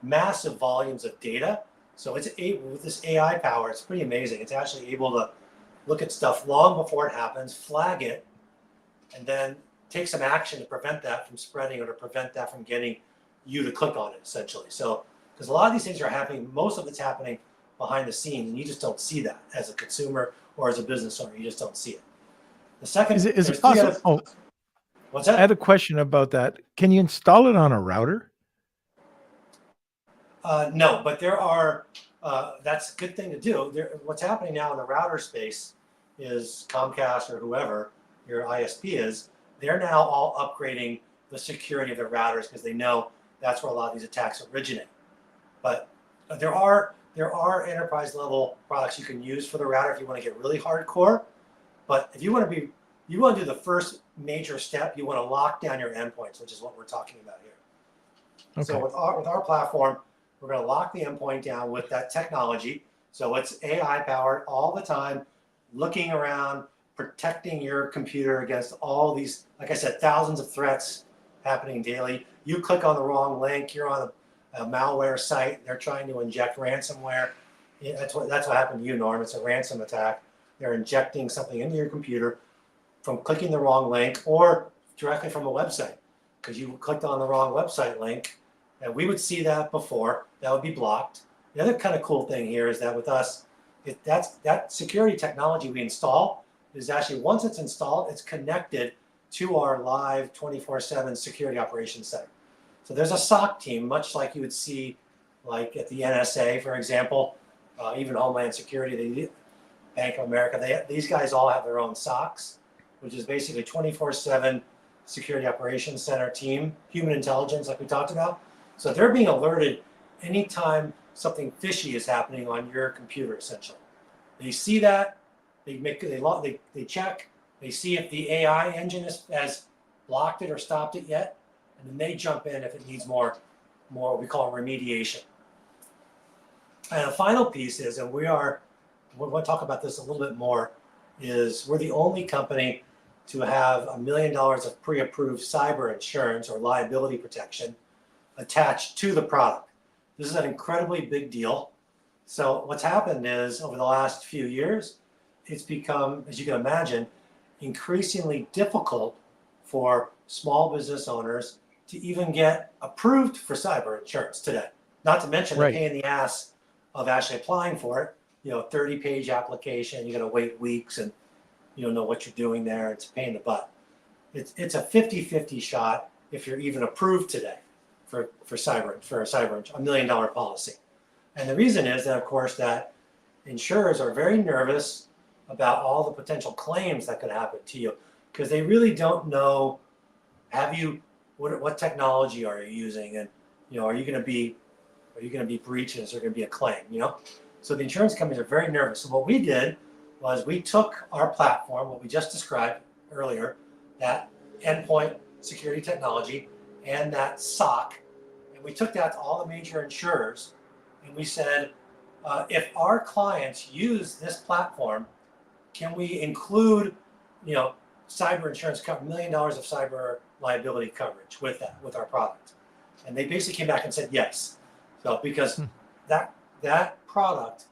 massive volumes of data. So it's able, with this AI power, it's pretty amazing. It's actually able to look at stuff long before it happens, flag it, and then take some action to prevent that from spreading or to prevent that from getting you to click on it, essentially. So, because a lot of these things are happening, most of it's happening behind the scenes, and you just don't see that as a consumer or as a business owner. You just don't see it. The second is it possible? What's that? I had a question about that. Can you install it on a router? No, but there are. That's a good thing to do. What's happening now in the router space is Comcast or whoever your ISP is. They're now all upgrading the security of their routers because they know that's where a lot of these attacks originate. But there are enterprise level products you can use for the router if you want to get really hardcore. But if you want to do the first major step, you want to lock down your endpoints, which is what we're talking about here. Okay. So with our platform, we're going to lock the endpoint down with that technology. So it's AI powered all the time, looking around, protecting your computer against all these, like I said, thousands of threats happening daily. You click on the wrong link, you're on a malware site, they're trying to inject ransomware. That's what happened to you, Norm. It's a ransom attack. They're injecting something into your computer, from clicking the wrong link or directly from a website because you clicked on the wrong website link. And we would see that before. That would be blocked. The other kind of cool thing here is that with us, that security technology we install is actually, once it's installed, it's connected to our live 24/7 security operations center. So there's a SOC team, much like you would see like at the NSA, for example, even Homeland Security, Bank of America, these guys all have their own SOCs, which is basically 24/7 security operations center team, human intelligence, like we talked about. So they're being alerted anytime something fishy is happening on your computer, essentially. They see that, they check, they see if the AI engine has blocked it or stopped it yet, and then they jump in if it needs more what we call remediation. And the final piece is, and we're going to talk about this a little bit more, is we're the only company to have $1 million of pre-approved cyber insurance or liability protection attached to the product. This is an incredibly big deal. So what's happened is over the last few years, it's become, as you can imagine, increasingly difficult for small business owners to even get approved for cyber insurance today. Not to mention the pain in the ass of actually applying for it. 30-page application, you got to wait weeks and you don't know what you're doing there. It's a pain in the butt. It's a 50-50 shot if you're even approved today for a $1 million policy. And the reason is that, of course, that insurers are very nervous about all the potential claims that could happen to you because they really don't know, what technology are you using, and are you going to be breached? Is there going to be a claim? So the insurance companies are very nervous. So what we did was we took our platform, what we just described earlier, that endpoint security technology and that SOC, and we took that to all the major insurers, and we said, if our clients use this platform, can we include, cyber insurance cover, $1 million of cyber liability coverage with our product? And they basically came back and said yes. So because that product,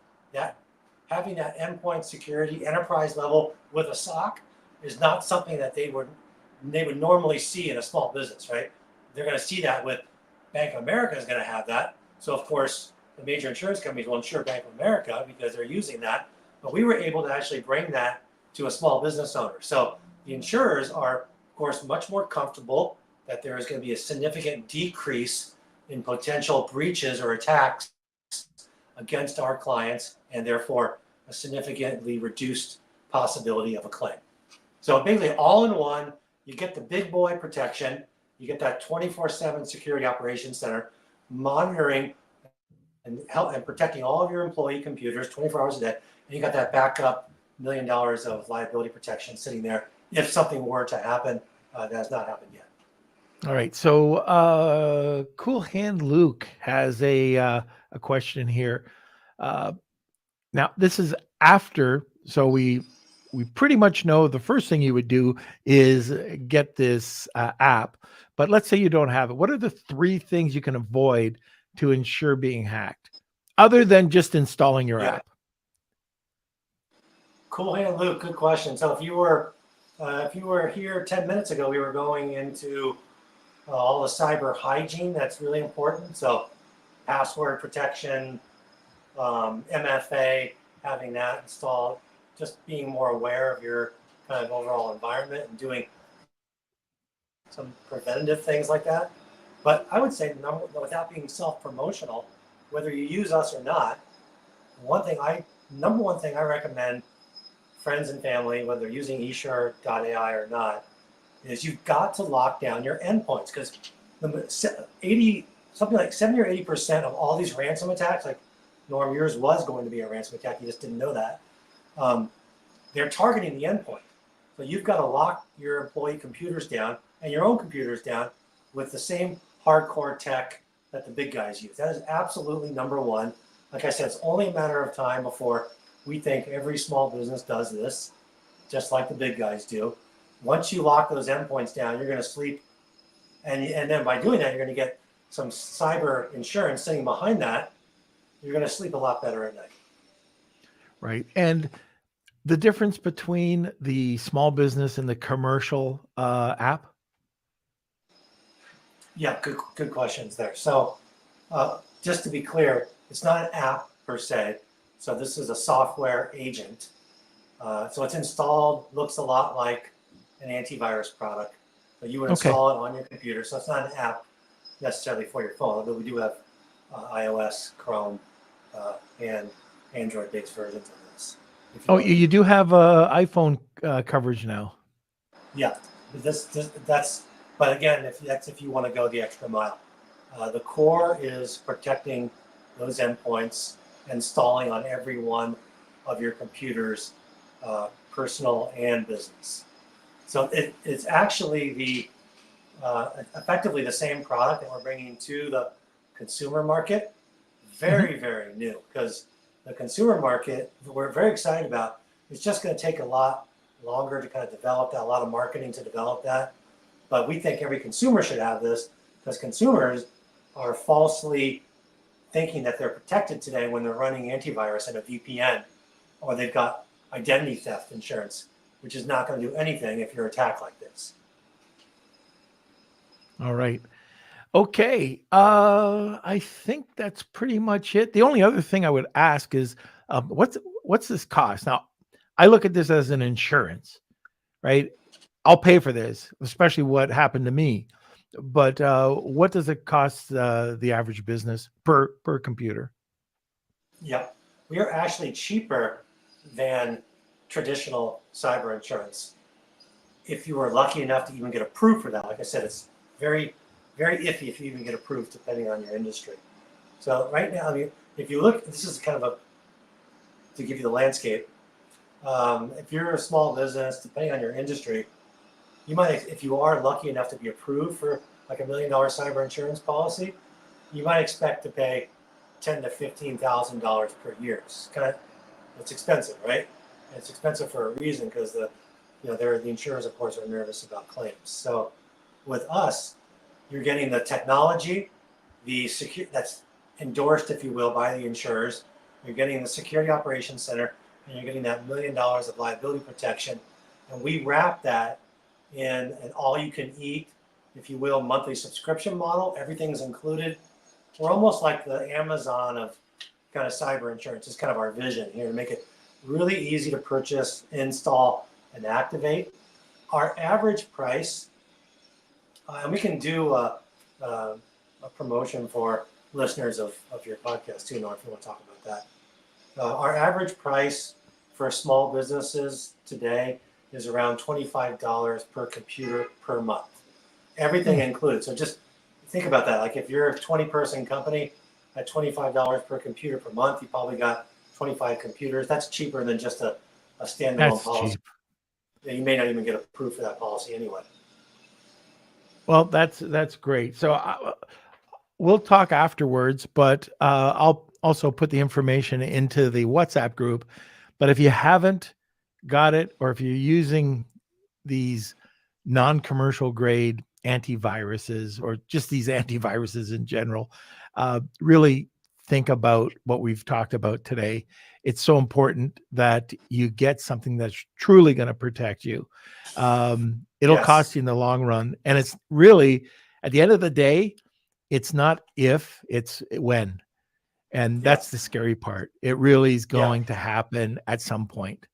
having that endpoint security enterprise level with a SOC is not something that they would normally see in a small business, right? They're going to see that with Bank of America is going to have that. So of course, the major insurance companies will insure Bank of America because they're using that. But we were able to actually bring that to a small business owner. So the insurers are, of course, much more comfortable that there is going to be a significant decrease in potential breaches or attacks against our clients, and therefore a significantly reduced possibility of a claim. So basically all in one, you get the big boy protection, you get that 24/7 security operations center monitoring and protecting all of your employee computers 24 hours a day, and you got that backup $1 million of liability protection sitting there if something were to happen that has not happened yet. All right. So Cool Hand Luke has a question here. Now this is after, so we pretty much know the first thing you would do is get this app. But let's say you don't have it. What are the 3 things you can avoid to ensure being hacked, other than just installing your app? Cool Hand Luke, good question. So if you were here 10 minutes ago, we were going into all the cyber hygiene that's really important. So password protection, MFA, having that installed, just being more aware of your kind of overall environment and doing some preventative things like that. But I would say, without being self-promotional, whether you use us or not, number one thing I recommend friends and family, whether they're using eSure.AI or not, is you've got to lock down your endpoints, because something like 70 or 80% of all these ransom attacks, like Norm, yours was going to be a ransom attack, you just didn't know that. They're targeting the endpoint. So you've got to lock your employee computers down and your own computers down with the same hardcore tech that the big guys use. That is absolutely number one. Like I said, it's only a matter of time before we think every small business does this, just like the big guys do. Once you lock those endpoints down, you're going to sleep. And then by doing that, you're going to get some cyber insurance sitting behind that. You're going to sleep a lot better at night. Right. And the difference between the small business and the commercial app? Yeah, good questions there. So just to be clear, it's not an app per se. So this is a software agent. So it's installed, looks a lot like an antivirus product. But you would Okay. install it on your computer. So it's not an app necessarily for your phone, although we do have iOS, Chrome, and Android-based versions of this. Oh, you do have iPhone coverage now. Yeah, but again, if you want to go the extra mile. The core is protecting those endpoints, installing on every one of your computers, personal and business. So it's actually effectively the same product that we're bringing to the consumer market. Very, very new, because the consumer market we're very excited about. It's just going to take a lot longer to kind of develop that, a lot of marketing to develop that. But we think every consumer should have this, because consumers are falsely thinking that they're protected today when they're running antivirus and a VPN, or they've got identity theft insurance, which is not going to do anything if you're attacked like this. All right. Okay. I think that's pretty much it. The only other thing I would ask is, what's this cost? Now, I look at this as an insurance, right? I'll pay for this, especially what happened to me. But what does it cost the average business per computer? Yeah, we are actually cheaper than traditional cyber insurance. If you were lucky enough to even get approved for that, like I said, it's very, very iffy if you even get approved depending on your industry. So right now, I mean, if you look, this is kind of to give you the landscape. If you're a small business, depending on your industry, you might, if you are lucky enough to be approved for like $1 million cyber insurance policy, you might expect to pay $10,000 to $15,000 per year. It's expensive, right? And it's expensive for a reason, because the insurers, of course, are nervous about claims. So with us, you're getting the technology, that's endorsed, if you will, by the insurers. You're getting the security operations center, and you're getting that $1 million of liability protection. And we wrap that in an all-you-can-eat, if you will, monthly subscription model. Everything's included. We're almost like the Amazon of kind of cyber insurance. It's kind of our vision here, to make it really easy to purchase, install, and activate. Our average price, and we can do a promotion for listeners of your podcast too, Norm, if you want to talk about that. Our average price for small businesses today is around $25 per computer per month. Everything included. So just think about that. Like if you're a 20-person company, at $25 per computer per month, you probably got 25 computers. That's cheaper than just a standalone That's policy. cheap. You may not even get approved for that policy anyway. Well, that's great. So we'll talk afterwards, but I'll also put the information into the WhatsApp group. But if you haven't got it, or if you're using these non-commercial grade antiviruses, or just these antiviruses in general, really think about what we've talked about today. It's so important that you get something that's truly going to protect you. It'll cost you in the long run. And it's really, at the end of the day, it's not if, it's when. And that's the scary part. It really is going to happen at some point.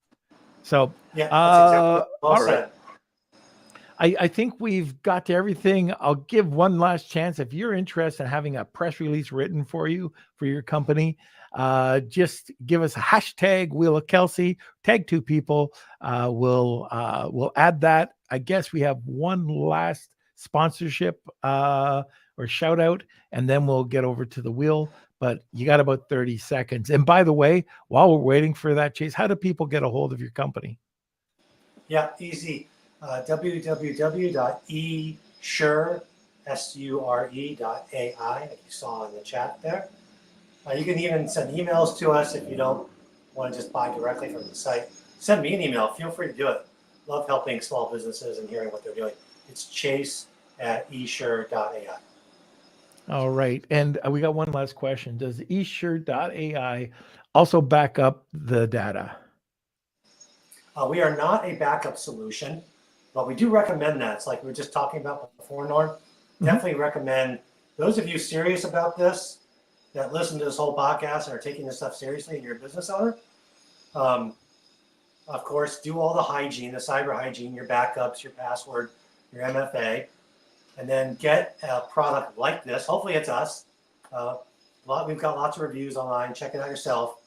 So, that's exactly well all said. right. I think we've got to everything. I'll give one last chance. If you're interested in having a press release written for you, for your company, just give us a hashtag Wheel of Kelsey, tag 2 people. We'll add that. I guess we have one last sponsorship or shout out, and then we'll get over to the wheel. But you got about 30 seconds. And by the way, while we're waiting for that, Chase, how do people get a hold of your company? Yeah, easy. www.eSure.AI, like you saw in the chat there. You can even send emails to us if you don't want to just buy directly from the site. Send me an email. Feel free to do it. Love helping small businesses and hearing what they're doing. It's chase@eSure.AI. All right. And we got one last question. Does eSure.AI also back up the data? We are not a backup solution, but we do recommend that. It's like we were just talking about before, Norm. Definitely recommend those of you serious about this, that listen to this whole podcast and are taking this stuff seriously and you're a business owner. Of course, do all the hygiene, the cyber hygiene, your backups, your password, your MFA, and then get a product like this. Hopefully it's us. We've got lots of reviews online. Check it out yourself.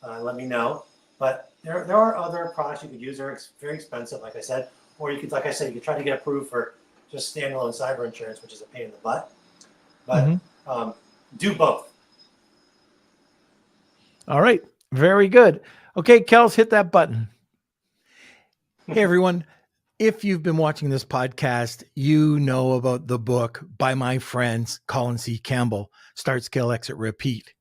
Let me know. But there are other products you could use. They're very expensive, like I said. Or you could, like I said, you could try to get approved for just standalone cyber insurance, which is a pain in the butt. But do both. All right. Very good. Okay, Kels, hit that button. Hey, everyone. If you've been watching this podcast, you know about the book by my friends, Colin C. Campbell, Start, Scale, Exit, Repeat.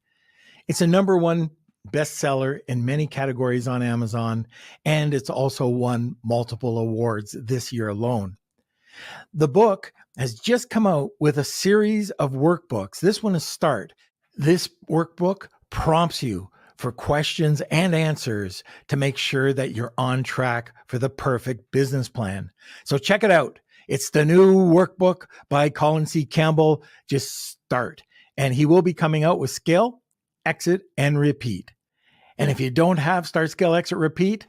It's a #1 bestseller in many categories on Amazon, and it's also won multiple awards this year alone. The book has just come out with a series of workbooks. This one is Start. This workbook prompts you for questions and answers to make sure that you're on track for the perfect business plan. So check it out. It's the new workbook by Colin C. Campbell, just Start. And he will be coming out with Scale, Exit, and Repeat. And if you don't have Start, Scale, Exit, Repeat,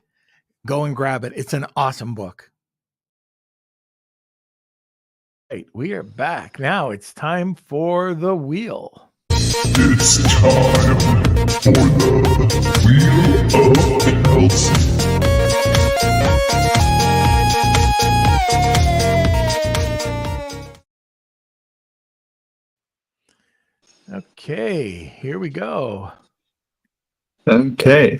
go and grab it. It's an awesome book. Right, we are back. Now it's time for the wheel. It's time for the Wheel of Elsie. Okay, here we go. Okay,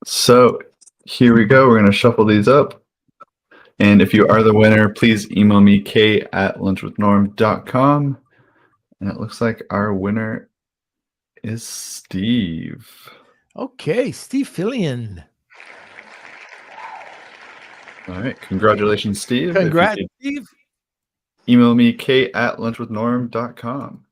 so here we go. We're going to shuffle these up. And if you are the winner, please email me, k@lunchwithnorm.com. And it looks like our winner is Steve. Okay, Steve Fillion. All right, congratulations, Steve. Congrats, Steve. Email me, k@lunchwithnorm.com.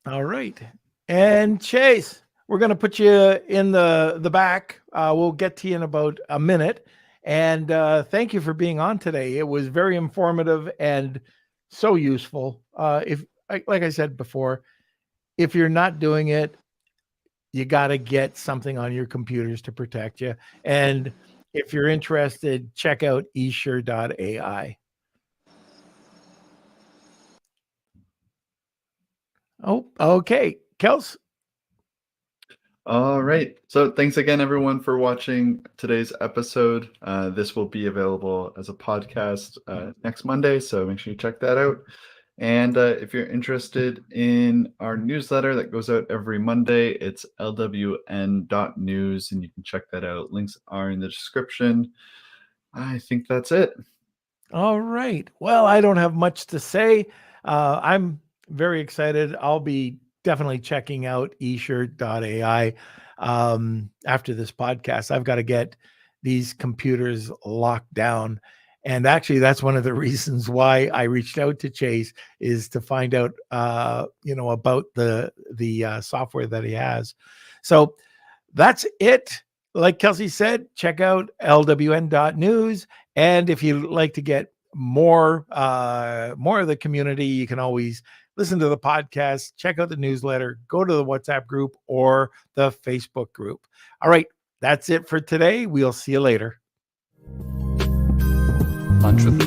All right. And Chase, we're going to put you in the back. We'll get to you in about a minute. And thank you for being on today. It was very informative and so useful. If, like I said before, if you're not doing it, you got to get something on your computers to protect you. And if you're interested, check out eSure.AI. Oh, okay. Kels? All right. So thanks again, everyone, for watching today's episode. This will be available as a podcast next Monday, so make sure you check that out. And if you're interested in our newsletter that goes out every Monday, it's lwn.news, and you can check that out. Links are in the description. I think that's it. All right. Well, I don't have much to say. I'm very excited. I'll be definitely checking out eSure.AI after this podcast. I've got to get these computers locked down. And actually, that's one of the reasons why I reached out to Chase, is to find out, about the software that he has. So that's it. Like Kelsey said, check out lwn.news. And if you'd like to get more of the community, you can always listen to the podcast, check out the newsletter, go to the WhatsApp group or the Facebook group. All right, that's it for today. We'll see you later. Lunch with the